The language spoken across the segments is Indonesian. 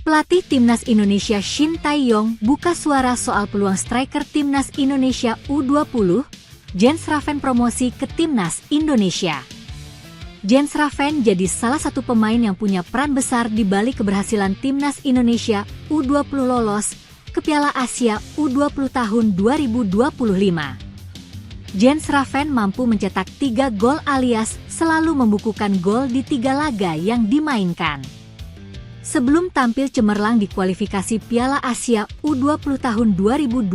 Pelatih Timnas Indonesia Shin Tae-yong buka suara soal peluang striker Timnas Indonesia U20, Jens Schraven promosi ke Timnas Indonesia. Jens Schraven jadi salah satu pemain yang punya peran besar di balik keberhasilan Timnas Indonesia U20 lolos ke Piala Asia U20 tahun 2025. Jens Schraven mampu mencetak 3 gol alias selalu membukukan gol di 3 laga yang dimainkan. Sebelum tampil cemerlang di kualifikasi Piala Asia U20 tahun 2025,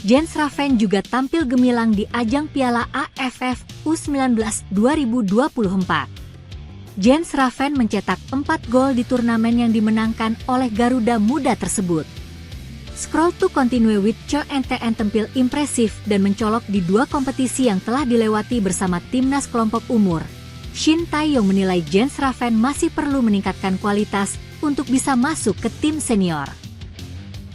Jens Schraven juga tampil gemilang di ajang Piala AFF U19 2024. Jens Schraven mencetak 4 gol di turnamen yang dimenangkan oleh Garuda Muda tersebut. Scroll to continue with Cho NTN tampil impresif dan mencolok di 2 kompetisi yang telah dilewati bersama timnas kelompok umur. Shin Tae-yong menilai Jens Schraven masih perlu meningkatkan kualitas untuk bisa masuk ke tim senior.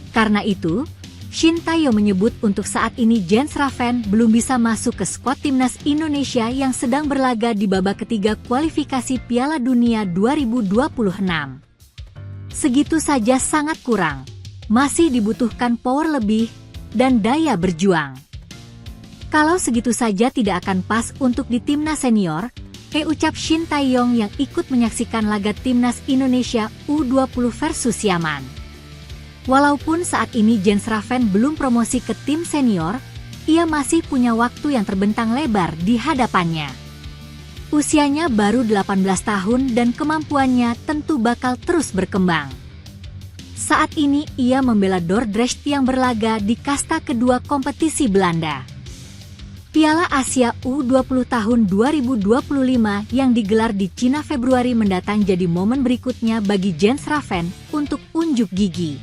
Karena itu, Shin Tae-yong menyebut untuk saat ini Jens Schraven belum bisa masuk ke skuad timnas Indonesia yang sedang berlaga di babak ketiga kualifikasi Piala Dunia 2026. Segitu saja sangat kurang, masih dibutuhkan power lebih dan daya berjuang. Kalau segitu saja tidak akan pas untuk di timnas senior, ucap Shin Tae-yong yang ikut menyaksikan laga Timnas Indonesia U20 versus Yaman. Walaupun saat ini Jens Schraven belum promosi ke tim senior, ia masih punya waktu yang terbentang lebar di hadapannya. Usianya baru 18 tahun dan kemampuannya tentu bakal terus berkembang. Saat ini ia membela Dordrecht yang berlaga di kasta kedua kompetisi Belanda. Piala Asia U20 tahun 2025 yang digelar di Cina Februari mendatang jadi momen berikutnya bagi Jens Schraven untuk unjuk gigi.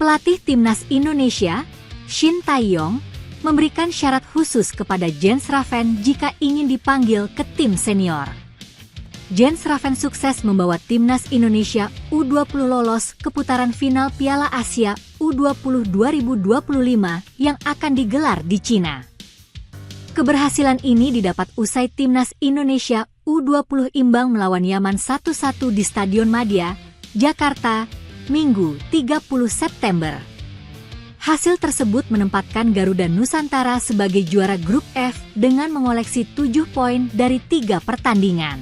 Pelatih Timnas Indonesia, Shin Tae-yong, memberikan syarat khusus kepada Jens Schraven jika ingin dipanggil ke tim senior. Jens Schraven sukses membawa Timnas Indonesia U20 lolos ke putaran final Piala Asia U20 2025 yang akan digelar di Cina. Keberhasilan ini didapat usai Timnas Indonesia U20 imbang melawan Yaman 1-1 di Stadion Madia, Jakarta, Minggu 30 September. Hasil tersebut menempatkan Garuda Nusantara sebagai juara grup F dengan mengoleksi 7 poin dari 3 pertandingan.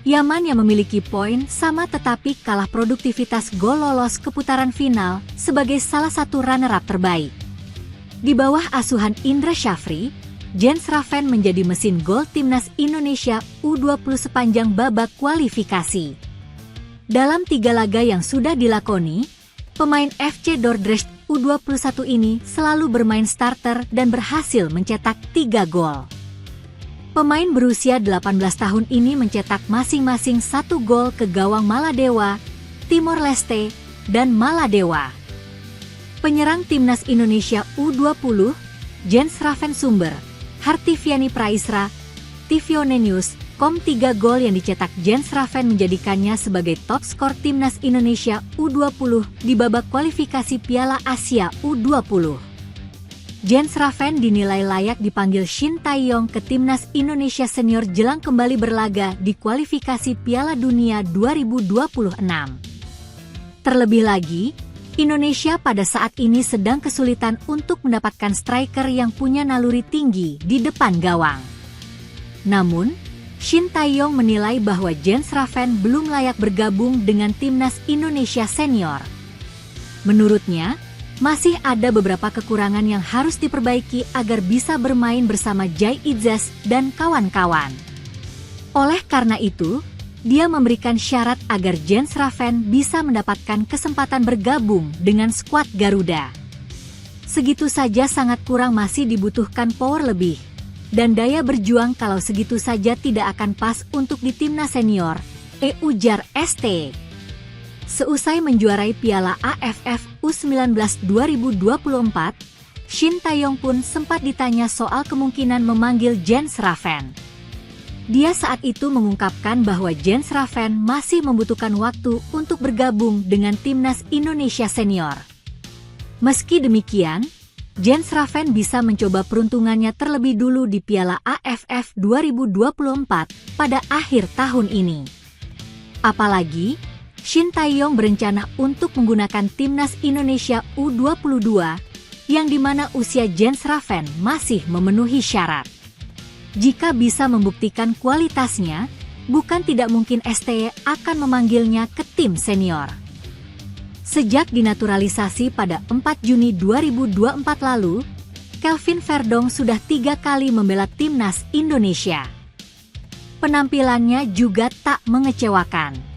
Yaman yang memiliki poin sama tetapi kalah produktivitas gol lolos ke putaran final sebagai salah satu runner-up terbaik. Di bawah asuhan Indra Syafri, Jens Schraven menjadi mesin gol Timnas Indonesia U20 sepanjang babak kualifikasi. Dalam 3 laga yang sudah dilakoni, pemain FC Dordrecht U21 ini selalu bermain starter dan berhasil mencetak 3 gol. Pemain berusia 18 tahun ini mencetak masing-masing 1 gol ke gawang Maladewa, Timor Leste, dan Maladewa. Penyerang Timnas Indonesia U20, Jens Schraven sumber Hartiviani Praisra, Tivione News, 3 gol yang dicetak Jens Schraven menjadikannya sebagai top skor Timnas Indonesia U20 di babak kualifikasi Piala Asia U20. Jens Schraven dinilai layak dipanggil Shin Tae-yong ke Timnas Indonesia senior jelang kembali berlaga di kualifikasi Piala Dunia 2026. Terlebih lagi, Indonesia pada saat ini sedang kesulitan untuk mendapatkan striker yang punya naluri tinggi di depan gawang. Namun, Shin Tae-yong menilai bahwa Jens Schraven belum layak bergabung dengan Timnas Indonesia senior. Menurutnya, masih ada beberapa kekurangan yang harus diperbaiki agar bisa bermain bersama Jai Idzas dan kawan-kawan. Oleh karena itu, dia memberikan syarat agar Jens Schraven bisa mendapatkan kesempatan bergabung dengan skuad Garuda. Segitu saja sangat kurang, masih dibutuhkan power lebih dan daya berjuang. Kalau segitu saja tidak akan pas untuk di timnas senior, ujar ST. Seusai menjuarai Piala AFF U19 2024, Shin Tae-yong pun sempat ditanya soal kemungkinan memanggil Jens Schraven. Dia saat itu mengungkapkan bahwa Jens Schraven masih membutuhkan waktu untuk bergabung dengan Timnas Indonesia senior. Meski demikian, Jens Schraven bisa mencoba peruntungannya terlebih dulu di Piala AFF 2024 pada akhir tahun ini. Apalagi, Shin Tae-yong berencana untuk menggunakan timnas Indonesia U22, yang dimana usia Jens Raffen masih memenuhi syarat. Jika bisa membuktikan kualitasnya, bukan tidak mungkin STY akan memanggilnya ke tim senior. Sejak dinaturalisasi pada 4 Juni 2024 lalu, Kelvin Verdong sudah 3 kali membela timnas Indonesia. Penampilannya juga tak mengecewakan.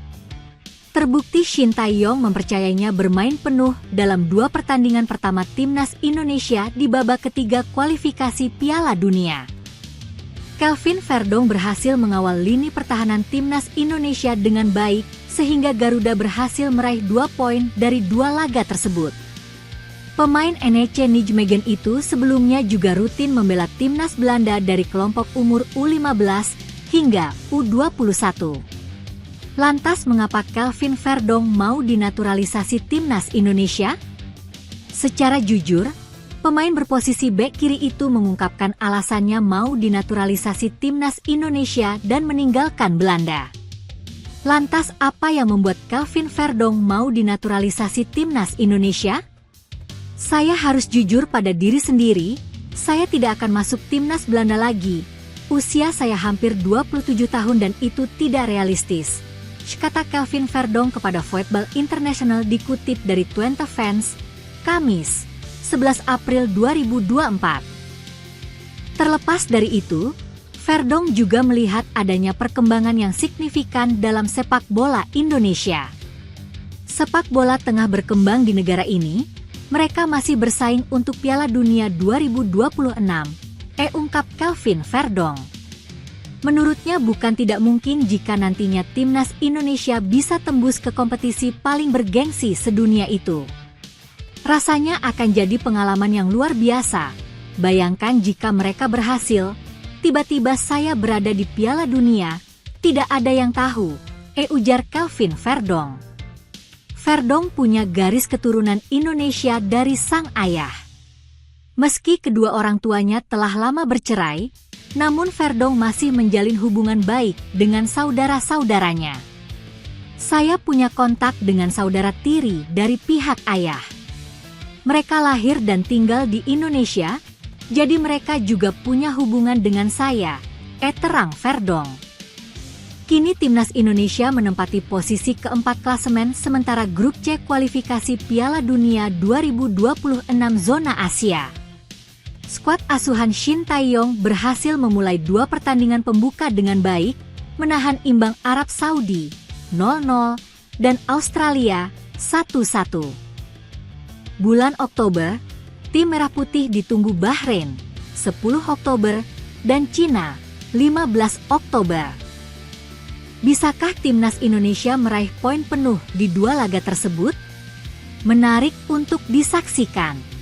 Terbukti Shin Tae-yong mempercayainya bermain penuh dalam 2 pertandingan pertama timnas Indonesia di babak ketiga kualifikasi Piala Dunia. Kelvin Verdong berhasil mengawal lini pertahanan timnas Indonesia dengan baik, sehingga Garuda berhasil meraih 2 poin dari 2 laga tersebut. Pemain NEC Nijmegen itu sebelumnya juga rutin membela timnas Belanda dari kelompok umur U15 hingga U21. Lantas mengapa Kelvin Verdong mau dinaturalisasi timnas Indonesia? Secara jujur, pemain berposisi bek kiri itu mengungkapkan alasannya mau dinaturalisasi timnas Indonesia dan meninggalkan Belanda. Lantas apa yang membuat Kelvin Verdong mau dinaturalisasi timnas Indonesia? Saya harus jujur pada diri sendiri, saya tidak akan masuk timnas Belanda lagi. Usia saya hampir 27 tahun dan itu tidak realistis, kata Kelvin Verdong kepada Voetbal International dikutip dari Twente Fans, Kamis, 11 April 2024. Terlepas dari itu, Verdong juga melihat adanya perkembangan yang signifikan dalam sepak bola Indonesia. Sepak bola tengah berkembang di negara ini, mereka masih bersaing untuk Piala Dunia 2026, ungkap Kelvin Verdong. Menurutnya bukan tidak mungkin jika nantinya timnas Indonesia bisa tembus ke kompetisi paling bergengsi sedunia itu. Rasanya akan jadi pengalaman yang luar biasa. Bayangkan jika mereka berhasil, tiba-tiba saya berada di Piala Dunia, tidak ada yang tahu, ujar Kelvin Verdong. Verdong punya garis keturunan Indonesia dari sang ayah. Meski kedua orang tuanya telah lama bercerai, namun Verdong masih menjalin hubungan baik dengan saudara-saudaranya. Saya punya kontak dengan saudara tiri dari pihak ayah. Mereka lahir dan tinggal di Indonesia, jadi mereka juga punya hubungan dengan saya, terang Verdong. Kini timnas Indonesia menempati posisi keempat klasemen sementara grup C kualifikasi Piala Dunia 2026 zona Asia. Skuad asuhan Shin Tae-yong berhasil memulai 2 pertandingan pembuka dengan baik, menahan imbang Arab Saudi 0-0 dan Australia 1-1. Bulan Oktober, tim Merah Putih ditunggu Bahrain 10 Oktober dan Cina 15 Oktober. Bisakah timnas Indonesia meraih poin penuh di 2 laga tersebut? Menarik untuk disaksikan.